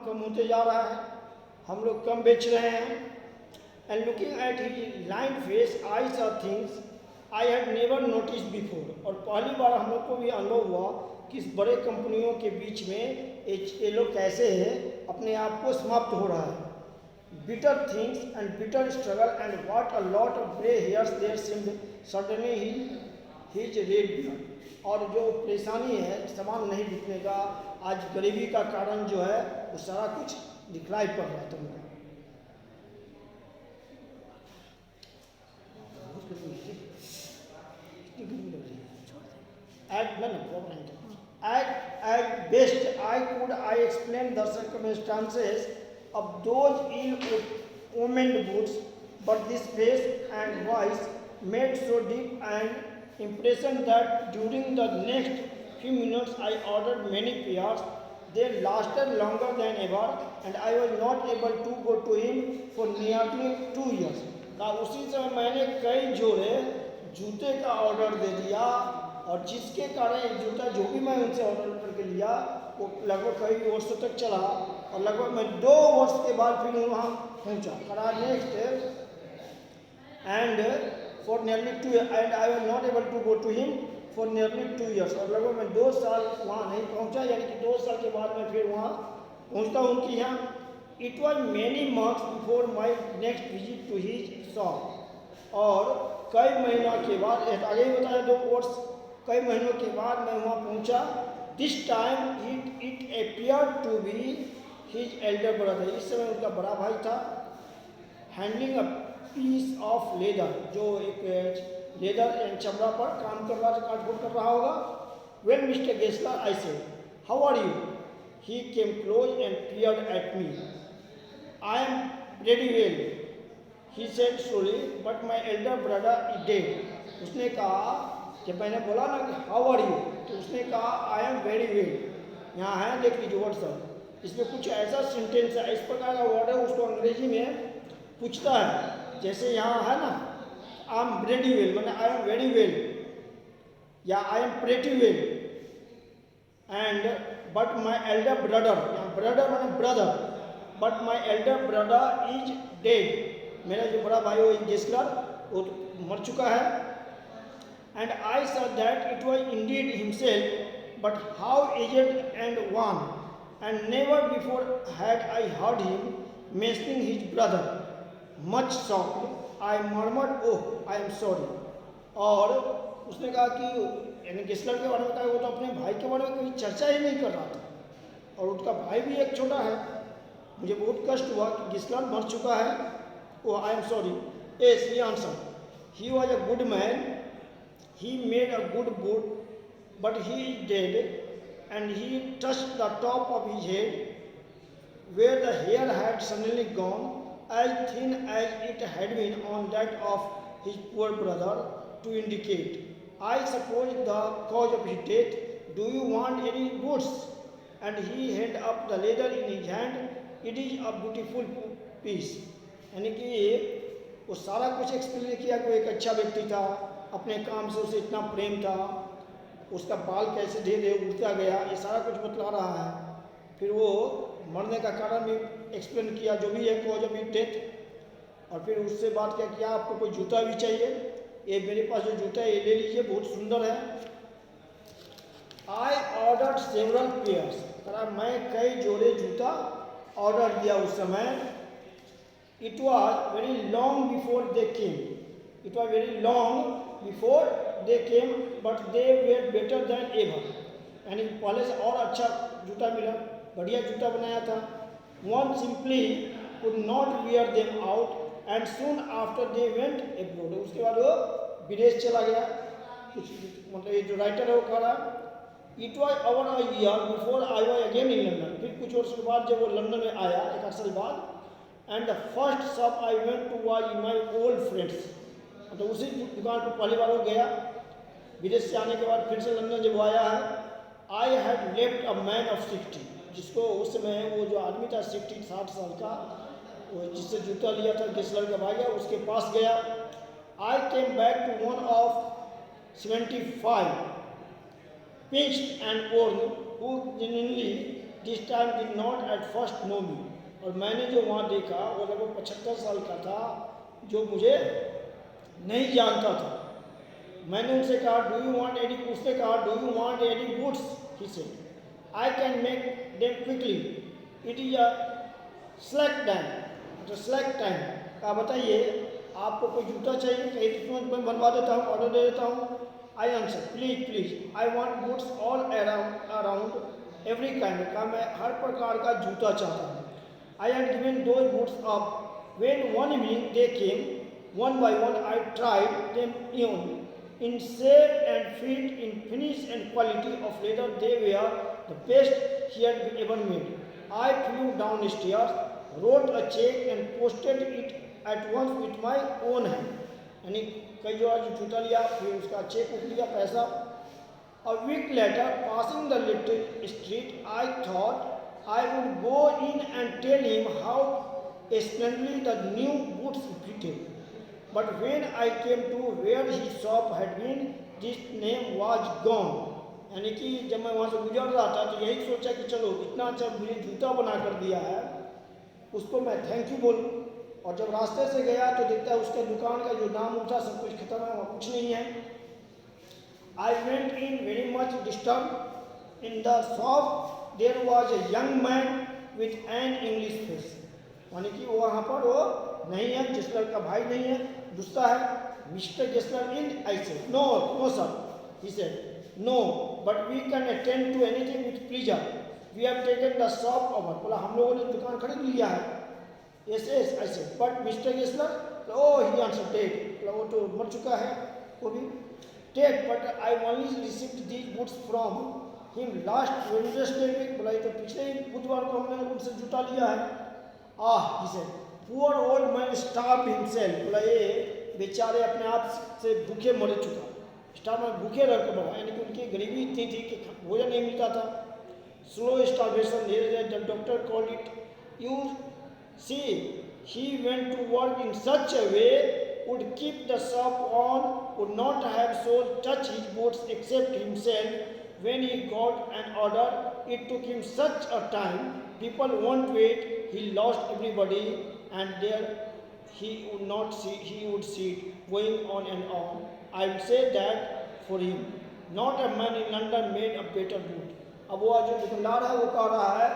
कम होते जा रहा है, हम लोग कम बेच रहे हैं। And looking at his line face I saw things I had never notice before. और पहली बार हम लोग को भी अनुभव हुआ कि इस बड़े कंपनियों के बीच में ये लोग कैसे हैं, अपने आप को समाप्त हो रहा है। bitter things and bitter struggle and what a lot of grey hairs there seemed suddenly his red beard। और जो परेशानी है सामान नहीं बिकने का, आज गरीबी का कारण जो है वो सारा कुछ दिखलाई पड़ रहा है तुमको। At best I explain the circumstances of those ill-omened boots, but this face and voice made so deep an impression that during the next few minutes I ordered many pairs. They lasted longer than ever, and I was not able to go to him for nearly 2 years। का उसी समय मैंने कई जोड़े जूते का order दे दिया, और जिसके कारण एक जूता जो भी मैं उनसे ऑर्डर करके लिया वो लगभग कई वर्षों तक चला, और लगभग मैं 2 वर्ष के बाद फिर वहाँ पहुँचा। करा next and for nearly 2 and I was not able to go to him for nearly 2 years। और लगभग मैं 2 साल वहाँ नहीं पहुँचा, यानी कि 2 साल के बाद मैं फिर वहाँ पहुँचता हूँ उनके यहाँ। It was many months before my next visit to his shop. और कई महीनों के बाद, आगे ही बताया 2 वर्ष, कई महीनों के बाद मैं वहाँ पहुँचा। This time it appear to be his elder brother. इस समय उनका बड़ा भाई था। Handling a piece of leather, जो एक लेदर एंड चमड़ा पर काम कर रहा था, काटफोट कर रहा होगा। Well mister Gessler I said how are you. He came close and peered at me. I am very well he said slowly, but my elder brother is dead. उसने कहा, जब मैंने बोला ना कि हाउ आर यू, तो उसने कहा आई एम वेरी वेल। यहाँ है देख लीजिए वर्ड सब, इसमें कुछ ऐसा सेंटेंस है, इस प्रकार का वर्ड है, उसको अंग्रेजी में पूछता है। जैसे यहाँ है ना आई एम वेरी वेल, मैंने आई एम वेरी वेल, या I am pretty well. And but my elder brother, यहाँ ब्रदर मैंने brother, but my elder brother is dead. मेरा जो बड़ा भाई वो गेस्लर वो तो मर चुका है। And I saw that it was indeed himself, but how aged and wan, and never before had I heard him mentioning his brother। Much shocked, I murmured, "Oh, I am sorry." और उसने कहा कि यानी Gessler के बारे में कहा, वो तो अपने भाई के बारे में कोई चर्चा ही नहीं कर रहा था, और उसका भाई भी एक छोटा है। मुझे बहुत कष्ट हुआ कि गेस्लर मर चुका है। Oh, I am sorry. Yes, he answered. He was a good man. He made a good boot, but he is dead. And he touched the top of his head, where the hair had suddenly gone, as thin as it had been on that of his poor brother, to indicate, I suppose, the cause of his death. Do you want any boots? And he held up the leather in his hand. It is a beautiful piece। यानी कि वो सारा कुछ explain किया कि वो एक अच्छा व्यक्ति था, अपने काम से उसे इतना प्रेम था, उसका बाल कैसे धीरे धीरे उड़ता गया, ये सारा कुछ बतला रहा है। फिर वो मरने का कारण भी एक्सप्लेन किया, जो भी है कॉज ऑफ डेथ। और फिर उससे बात क्या किया, आपको कोई जूता भी चाहिए, ये मेरे पास जो जूता है ये ले लीजिए, बहुत सुंदर है। आई ऑर्डर सेवरल पेयर्स, कहा मैं कई जोड़े जूता ऑर्डर दिया उस समय। It was very long before they came. It was very long before they came, but they were better than ever। यानी पहले से और अच्छा जूता मिला, बढ़िया जूता बनाया था। One simply could not wear them out, and soon after they went abroad। उसके बाद वो विदेश चला गया। कुछ मतलब ये जो राइटर है वो कह रहा है It was over a year before I was again in London। फिर कुछ वर्ष के बाद जब वो लंदन में आया, एक साल बाद, and the first shop I went to was my old friends. तो उसी दुकान पर पहली बार वो गया, विदेश से आने के बाद फिर से लंदन जब वो आया है। I had left a man of 60, जिसको उस समय वो जो आदमी था 60 साल का, वो जिससे जूता लिया था गेस्लर का भाई है, उसके पास गया। I came back to one of 75 pinched and worn, who genuinely this time did not at first know me, और मैंने जो वहाँ देखा वो लगभग 75 साल का था, जो मुझे नहीं जानता था। मैंने उनसे कहा डू यू वांट एनी, उसने कहा do you want any goods, he said I can make them quickly, it is a slack time, तो स्लैक टाइम का बताइए आपको कोई जूता चाहिए, कहीं तुरंत मैं बनवा देता हूँ, ऑर्डर दे देता हूँ। I answer please please I want goods all around every kind, का मैं हर प्रकार का जूता चाहता हूँ। I had given those goods up when one evening they came one by one. I tried them in shape and fit, in finish and quality of leather. They were the best he had ever made. I flew downstairs, wrote a check and posted it at once with my own hand. यानी कई जो आज जूता लिया, फिर उसका check उठ लिया पैसा। A week later, passing the little street, I thought I would go in and tell him how splendidly the new boots fitted. But when I came to where his shop had been, this name was gone. यानी कि जब मैं वहाँ से गुजर रहा था तो यही सोचा कि चलो इतना अच्छा मुझे जूता बना कर दिया है, उसको मैं थैंक यू बोलूँ। और जब रास्ते से गया तो देखता है उसके दुकान का जो नाम था सब कुछ खत्म है, वहाँ कुछ नहीं है। I went in very much disturbed. In the shop there was a young man with an English face. यानी कि वो वहाँ पर वो नहीं है, जेस्लर का भाई नहीं है, दूसरा है। Mister Gessler in, I said no no sir, he said no but we can attend to anything with pleasure, we have taken the shop over. बोला हम लोगों ने दुकान खरीद लिया है। Yes yes I said but Mister Gessler, oh he answer dead, बोला वो तो मर चुका है वो भी dead, but I only received these goods from him last Wednesday week. बोला ये तो पिछले ही बुधवार को हमने उनसे जूता लिया है। He said poor old man starve himself, बोला ये बेचारे अपने आप से भूखे मर चुका, स्टार्व में भूखे रह कर बढ़ा, यानी कि उनकी गरीबी इतनी थी कि भोजन नहीं मिलता था। स्लो स्टार्वेशन, धीरे धीरे doctor called it, you see he went to work in such a way would keep the shop on, would not have soul touch his boots except himself. When he got an order, it took him such a time, people won't wait, he lost everybody, and there he would not see, he would see it going on and on. I would say that for him, not a man in London made a better boot. अब वो जो दुकानदार है वो कह रहा है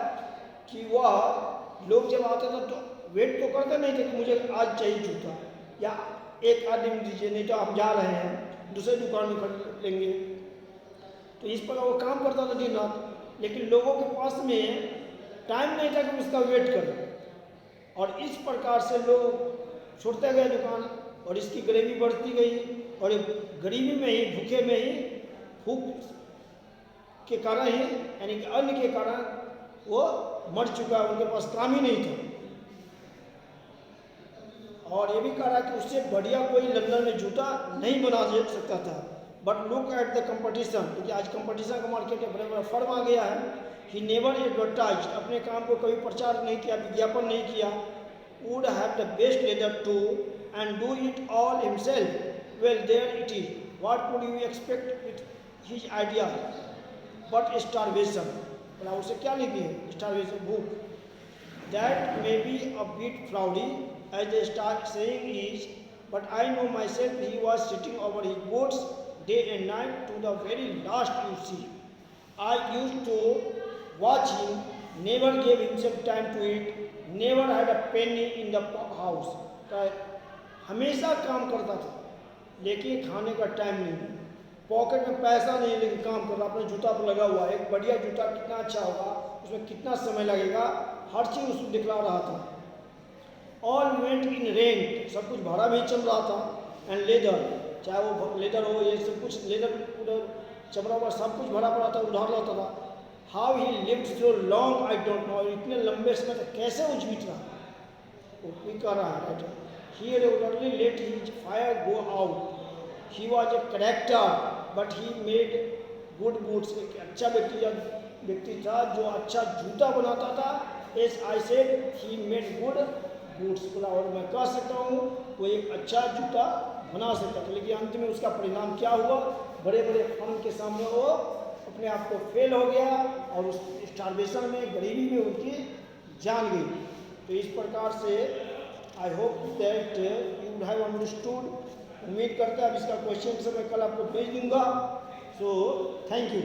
कि वह लोग जब आते थे तो वेट तो करते नहीं थे कि मुझे आज चाहिए जूता, या एक आदमी दीजिए नहीं तो हम जा रहे हैं दूसरे दुकान में खरीद लेंगे। तो इस प्रकार वो काम करता था दिन रात, लेकिन लोगों के पास में टाइम नहीं था कि उसका वेट करें, और इस प्रकार से लोग छोड़ते गए दुकान, और इसकी गरीबी बढ़ती गई, और गरीबी में ही भूखे में ही भूख के कारण ही यानी कि अन्न के कारण वो मर चुका, उनके पास काम ही नहीं था। और ये भी कहा कि उससे बढ़िया कोई लंदन में जूता नहीं बना सकता था। But look at the competition, क्योंकि आज कंपटीशन का मार्केट है, बड़ा बड़ा फर्म आ गया है। ही नेवर एडवर्टाइज, अपने काम को कभी प्रचार नहीं किया, विज्ञापन नहीं किया। Would have the best leather too and do it all himself, well there it is, what would you expect with his idea but starvation. बोला उसे क्या लिखी है, स्टारवेशन, भूख। That may be a bit flowery as they start saying is, but I know myself he was sitting over his boats day and night to the very last you see. I used to watch him, never gave himself time to eat, never had a penny in the house. हमेशा काम करता था लेकिन खाने का time नहीं, pocket में पैसा नहीं लेकिन काम कर रहा, अपने जूता पर लगा हुआ। एक बढ़िया जूता कितना अच्छा होगा, उसमें कितना समय लगेगा, हर चीज़ उसको दिखला रहा था। ऑल वेंट इन रेंट, सब कुछ भाड़ा में ही चल रहा था। एंड लेदर, चाहे वो लेदर हो, ये सब कुछ लेदर उधर चमड़ा हुआ सब कुछ भरा पड़ा था, उधार रहता था। How he lived so long I don't know, इतने लंबे समय तक कैसे वो जीवित रहा, वो भी कह रहा है। He regularly let his fire go out, he was a character but he made good boots, एक अच्छा व्यक्ति था जो अच्छा जूता बनाता था। As I said he made good boots, बोला और मैं कह सकता हूँ वो एक अच्छा जूता बना सकता था। लेकिन अंत में उसका परिणाम क्या हुआ, बड़े बड़े फर्म के सामने वो अपने आप को फेल हो गया और उस स्टारवेशन में, गरीबी में उनकी जान गई। तो इस प्रकार से I hope that you would have understood. उम्मीद करता है अब इसका क्वेश्चन मैं कल आपको भेज दूंगा। So thank you.